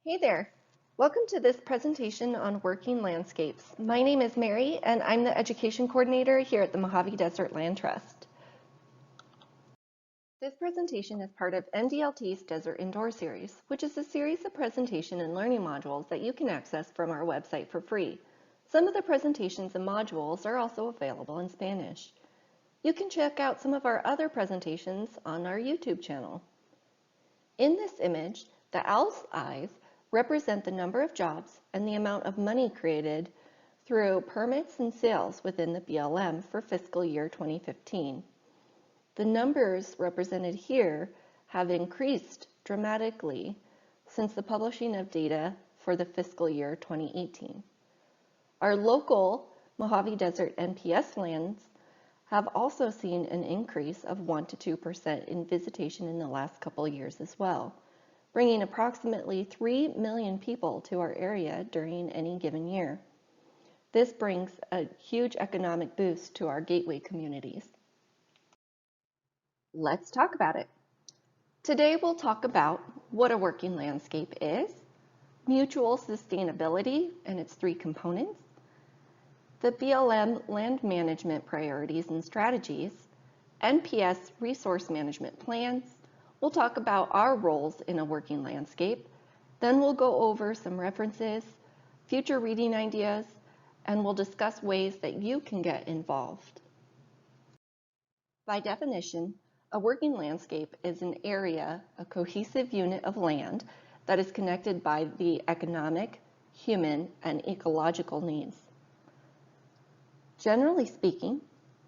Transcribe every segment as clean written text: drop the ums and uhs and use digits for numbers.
Hey there! Welcome to this presentation on working landscapes. My name is Mary and I'm the Education Coordinator here at the Mojave Desert Land Trust. This presentation is part of MDLT's Desert Indoor Series, which is a series of presentation and learning modules that you can access from our website for free. Some of the presentations and modules are also available in Spanish. You can check out some of our other presentations on our YouTube channel. In this image, the owl's eyes represent the number of jobs and the amount of money created through permits and sales within the BLM for fiscal year 2015. The numbers represented here have increased dramatically since the publishing of data for the fiscal year 2018. Our local Mojave Desert NPS lands have also seen an increase of 1 to 2% in visitation in the last couple years as well, bringing approximately 3 million people to our area during any given year. This brings a huge economic boost to our gateway communities. Let's talk about it. Today we'll talk about what a working landscape is, mutual sustainability and its three components, the BLM land management priorities and strategies, NPS resource management plans. We'll talk about our roles in a working landscape, then we'll go over some references, future reading ideas, and we'll discuss ways that you can get involved. By definition, a working landscape is an area, a cohesive unit of land that is connected by the economic, human, and ecological needs. Generally speaking,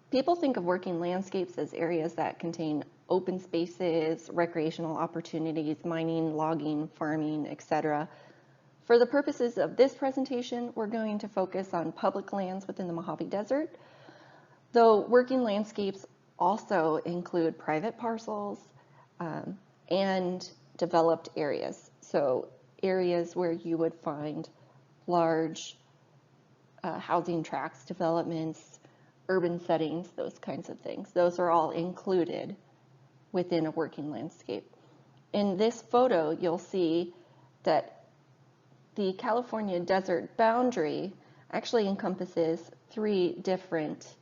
people think of working landscapes as areas that contain open spaces, recreational opportunities, mining, logging, farming, etc. For the purposes of this presentation, we're going to focus on public lands within the Mojave Desert, though working landscapes also include private parcels and developed areas. So areas where you would find large housing tracts, developments, urban settings, those kinds of things. Those are all included within a working landscape. In this photo, you'll see that the California desert boundary actually encompasses three different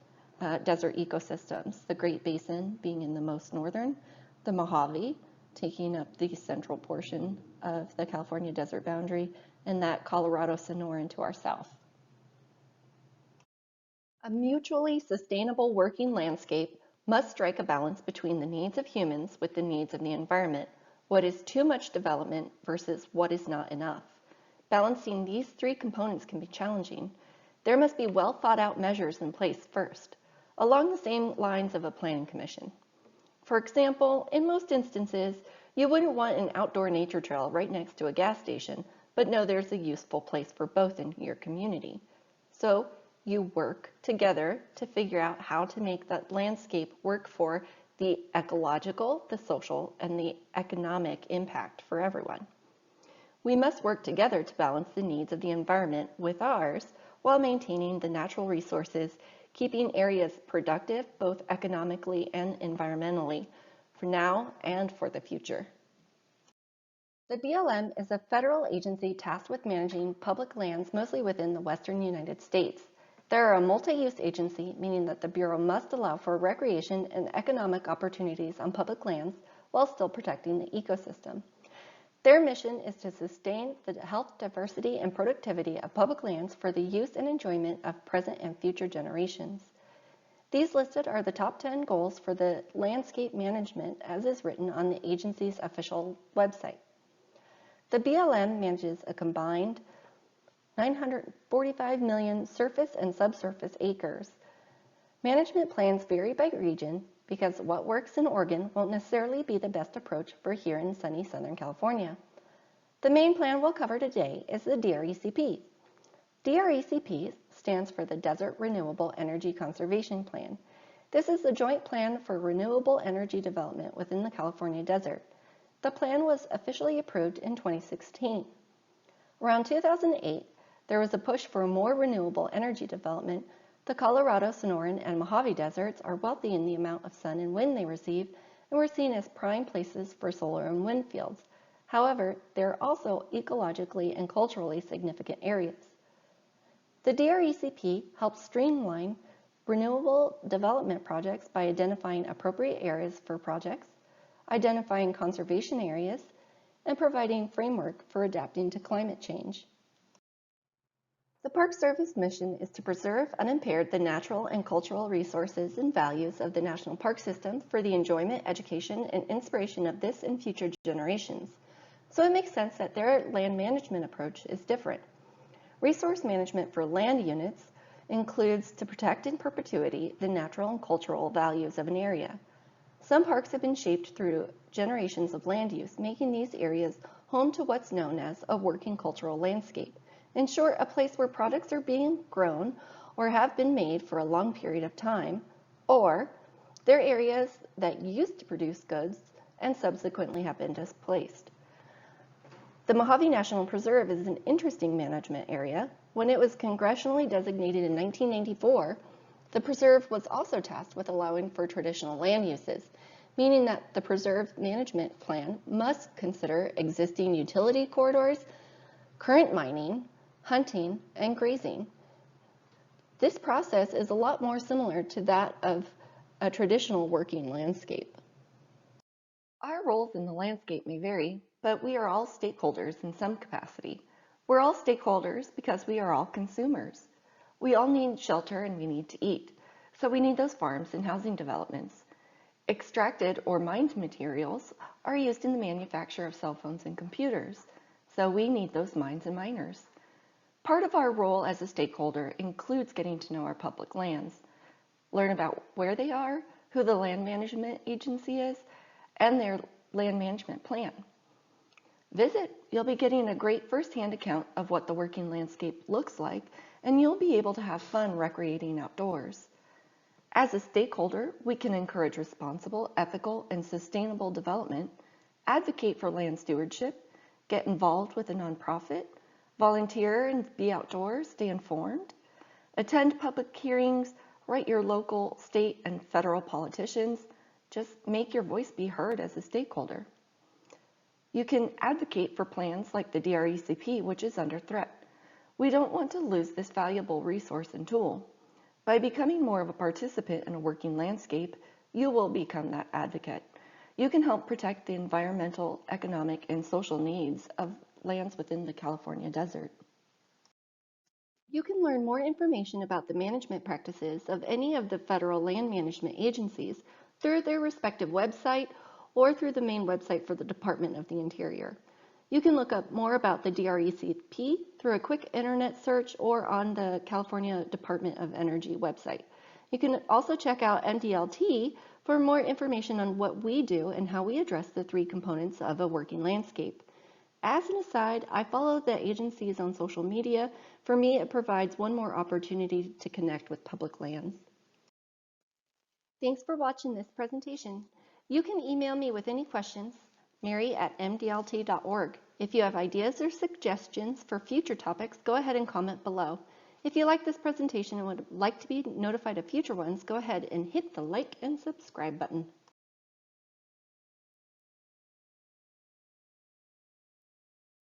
desert ecosystems, the Great Basin being in the most northern, the Mojave taking up the central portion of the California desert boundary, and that Colorado Sonoran to our south. A mutually sustainable working landscape must strike a balance between the needs of humans with the needs of the environment, what is too much development versus what is not enough. Balancing these three components can be challenging. There must be well thought out measures in place first, along the same lines of a planning commission. For example, in most instances, you wouldn't want an outdoor nature trail right next to a gas station, but know there's a useful place for both in your community. So you work together to figure out how to make that landscape work for the ecological, the social, and the economic impact for everyone. We must work together to balance the needs of the environment with ours while maintaining the natural resources, keeping areas productive both economically and environmentally for now and for the future. The BLM is a federal agency tasked with managing public lands mostly within the western United States. They are a multi-use agency, meaning that the Bureau must allow for recreation and economic opportunities on public lands while still protecting the ecosystem. Their mission is to sustain the health, diversity, and productivity of public lands for the use and enjoyment of present and future generations. These listed are the top 10 goals for the landscape management as is written on the agency's official website. The BLM manages a combined 945 million surface and subsurface acres. Management plans vary by region because what works in Oregon won't necessarily be the best approach for here in sunny Southern California. The main plan we'll cover today is the DRECP. DRECP stands for the Desert Renewable Energy Conservation Plan. This is the joint plan for renewable energy development within the California desert. The plan was officially approved in 2016. Around 2008, there was a push for more renewable energy development. The Colorado, Sonoran, and Mojave deserts are wealthy in the amount of sun and wind they receive and were seen as prime places for solar and wind fields. However, there are also ecologically and culturally significant areas. The DRECP helps streamline renewable development projects by identifying appropriate areas for projects, identifying conservation areas, and providing framework for adapting to climate change. The Park Service mission is to preserve unimpaired the natural and cultural resources and values of the National Park System for the enjoyment, education, and inspiration of this and future generations. So it makes sense that their land management approach is different. Resource management for land units includes to protect in perpetuity the natural and cultural values of an area. Some parks have been shaped through generations of land use, making these areas home to what's known as a working cultural landscape. In short, a place where products are being grown or have been made for a long period of time, or they're areas that used to produce goods and subsequently have been displaced. The Mojave National Preserve is an interesting management area. When it was congressionally designated in 1994, the preserve was also tasked with allowing for traditional land uses, meaning that the preserve management plan must consider existing utility corridors, current mining, hunting, and grazing. This process is a lot more similar to that of a traditional working landscape. Our roles in the landscape may vary, but we are all stakeholders in some capacity. We're all stakeholders because we are all consumers. We all need shelter and we need to eat, so we need those farms and housing developments. Extracted or mined materials are used in the manufacture of cell phones and computers, so we need those mines and miners. Part of our role as a stakeholder includes getting to know our public lands, learn about where they are, who the land management agency is, and their land management plan. Visit, you'll be getting a great firsthand account of what the working landscape looks like, and you'll be able to have fun recreating outdoors. As a stakeholder, we can encourage responsible, ethical, and sustainable development, advocate for land stewardship, get involved with a nonprofit, volunteer and be outdoors, stay informed, attend public hearings, write your local, state, and federal politicians. Just make your voice be heard as a stakeholder. You can advocate for plans like the DRECP, which is under threat. We don't want to lose this valuable resource and tool. By becoming more of a participant in a working landscape, you will become that advocate. You can help protect the environmental, economic, and social needs of lands within the California desert. You can learn more information about the management practices of any of the federal land management agencies through their respective website or through the main website for the Department of the Interior. You can look up more about the DRECP through a quick internet search or on the California Department of Energy website. You can also check out MDLT for more information on what we do and how we address the three components of a working landscape. As an aside, I follow the agencies on social media. For me, it provides one more opportunity to connect with public lands. Thanks for watching this presentation. You can email me with any questions, mary@mdlt.org. If you have ideas or suggestions for future topics, go ahead and comment below. If you like this presentation and would like to be notified of future ones, go ahead and hit the like and subscribe button.